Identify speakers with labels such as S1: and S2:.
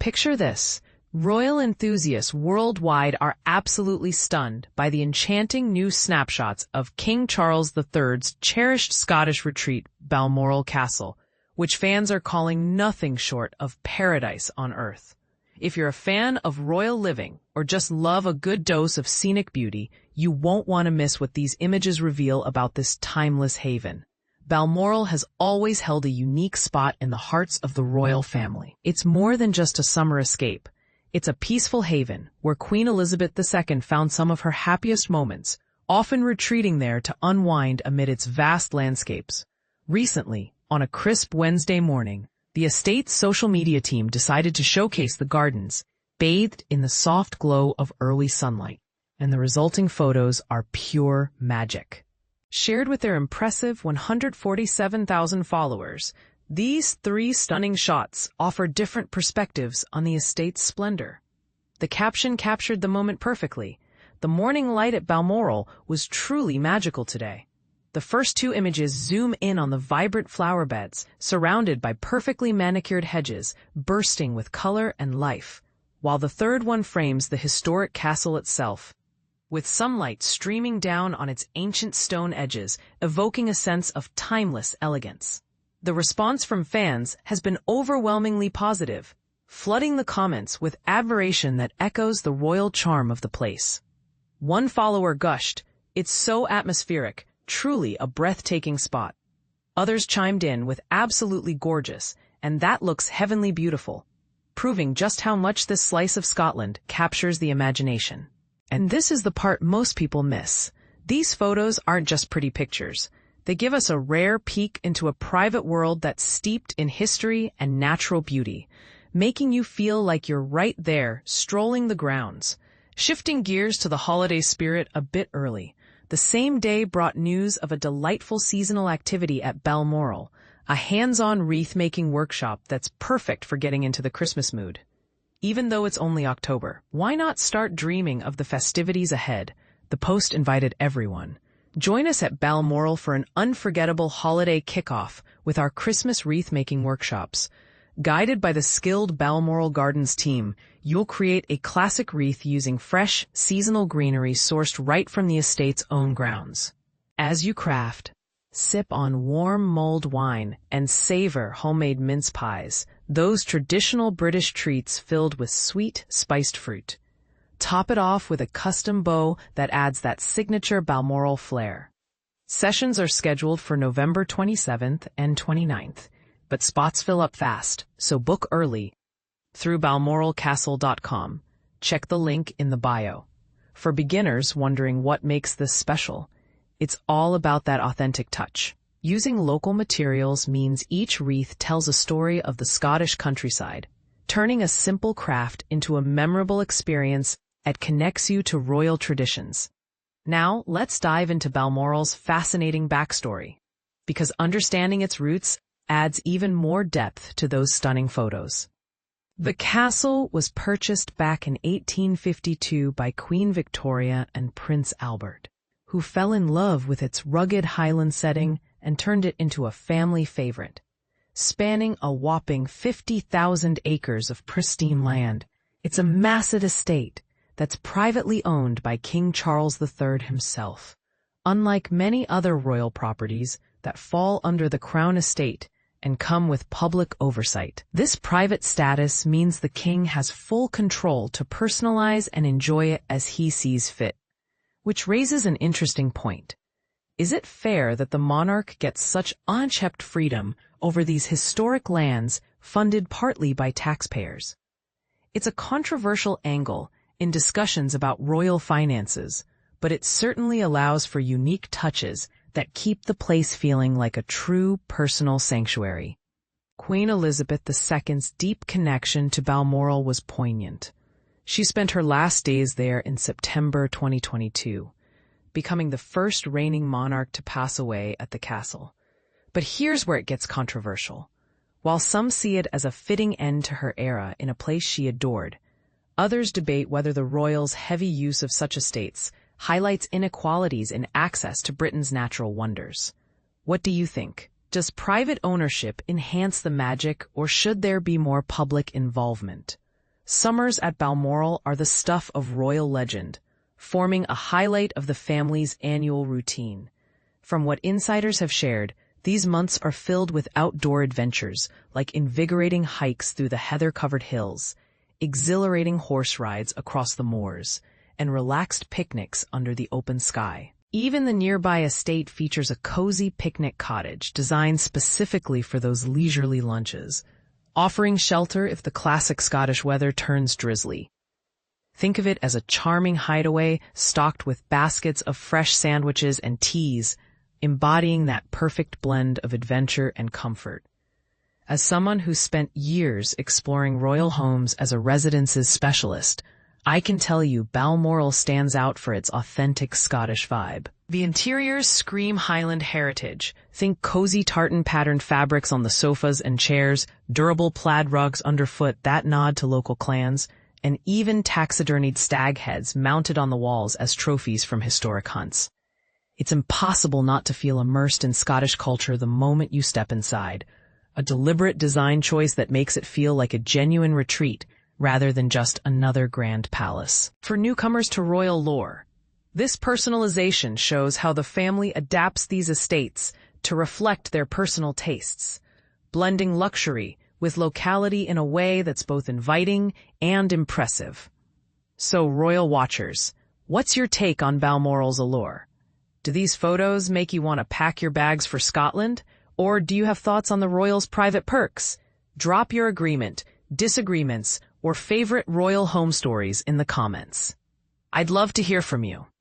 S1: Picture this. Royal enthusiasts worldwide are absolutely stunned by the enchanting new snapshots of King Charles III's cherished Scottish retreat, Balmoral Castle, which fans are calling nothing short of paradise on earth. If you're a fan of royal living or just love a good dose of scenic beauty, you won't want to miss what these images reveal about this timeless haven. Balmoral has always held a unique spot in the hearts of the royal family. It's more than just a summer escape. It's a peaceful haven where Queen Elizabeth II found some of her happiest moments, often retreating there to unwind amid its vast landscapes. Recently, on a crisp Wednesday morning, the estate's social media team decided to showcase the gardens, bathed in the soft glow of early sunlight, and the resulting photos are pure magic. Shared with their impressive 147,000 followers, these 3 stunning shots offer different perspectives on the estate's splendor. The caption captured the moment perfectly. The morning light at Balmoral was truly magical today. The first 2 images zoom in on the vibrant flower beds, surrounded by perfectly manicured hedges, bursting with color and life, while the third one frames the historic castle itself, with sunlight streaming down on its ancient stone edges, evoking a sense of timeless elegance. The response from fans has been overwhelmingly positive, flooding the comments with admiration that echoes the royal charm of the place. One follower gushed, "It's so atmospheric, truly a breathtaking spot." Others chimed in with "absolutely gorgeous," and "that looks heavenly beautiful," proving just how much this slice of Scotland captures the imagination. And this is the part most people miss. These photos aren't just pretty pictures. They give us a rare peek into a private world that's steeped in history and natural beauty, making you feel like you're right there, strolling the grounds. Shifting gears to the holiday spirit a bit early, the same day brought news of a delightful seasonal activity at Balmoral, a hands-on wreath-making workshop that's perfect for getting into the Christmas mood. Even though it's only October, why not start dreaming of the festivities ahead? The post invited everyone. Join us at Balmoral for an unforgettable holiday kickoff with our Christmas wreath-making workshops. Guided by the skilled Balmoral Gardens team, you'll create a classic wreath using fresh, seasonal greenery sourced right from the estate's own grounds. As you craft, sip on warm mulled wine and savor homemade mince pies, those traditional British treats filled with sweet, spiced fruit. Top it off with a custom bow that adds that signature Balmoral flair. Sessions are scheduled for November 27th and 29th, but spots fill up fast, so book early through balmoralcastle.com. Check the link in the bio. For beginners wondering what makes this special, it's all about that authentic touch. Using local materials means each wreath tells a story of the Scottish countryside, turning a simple craft into a memorable experience that connects you to royal traditions. Now, let's dive into Balmoral's fascinating backstory, because understanding its roots adds even more depth to those stunning photos. The castle was purchased back in 1852 by Queen Victoria and Prince Albert, who fell in love with its rugged Highland setting and turned it into a family favorite. Spanning a whopping 50,000 acres of pristine land, it's a massive estate that's privately owned by King Charles III himself. Unlike many other royal properties that fall under the Crown Estate and come with public oversight, this private status means the king has full control to personalize and enjoy it as he sees fit. Which raises an interesting point. Is it fair that the monarch gets such unchecked freedom over these historic lands funded partly by taxpayers? It's a controversial angle in discussions about royal finances, but it certainly allows for unique touches that keep the place feeling like a true personal sanctuary. Queen Elizabeth II's deep connection to Balmoral was poignant. She spent her last days there in September 2022, becoming the first reigning monarch to pass away at the castle. But here's where it gets controversial. While some see it as a fitting end to her era in a place she adored, others debate whether the royals' heavy use of such estates highlights inequalities in access to Britain's natural wonders. What do you think? Does private ownership enhance the magic, or should there be more public involvement? Summers at Balmoral are the stuff of royal legend, forming a highlight of the family's annual routine. From what insiders have shared, these months are filled with outdoor adventures, like invigorating hikes through the heather-covered hills, exhilarating horse rides across the moors, and relaxed picnics under the open sky. Even the nearby estate features a cozy picnic cottage designed specifically for those leisurely lunches, offering shelter if the classic Scottish weather turns drizzly. Think of it as a charming hideaway stocked with baskets of fresh sandwiches and teas, embodying that perfect blend of adventure and comfort. As someone who's spent years exploring royal homes as a residences specialist, I can tell you Balmoral stands out for its authentic Scottish vibe. The interiors scream Highland heritage. Think cozy tartan-patterned fabrics on the sofas and chairs, durable plaid rugs underfoot that nod to local clans, and even taxidermied stag heads mounted on the walls as trophies from historic hunts. It's impossible not to feel immersed in Scottish culture the moment you step inside, a deliberate design choice that makes it feel like a genuine retreat rather than just another grand palace. For newcomers to royal lore, this personalization shows how the family adapts these estates to reflect their personal tastes, blending luxury with locality in a way that's both inviting and impressive. So, royal watchers, what's your take on Balmoral's allure? Do these photos make you want to pack your bags for Scotland? Or do you have thoughts on the royals' private perks? Drop your agreement, disagreements, or favorite royal home stories in the comments. I'd love to hear from you.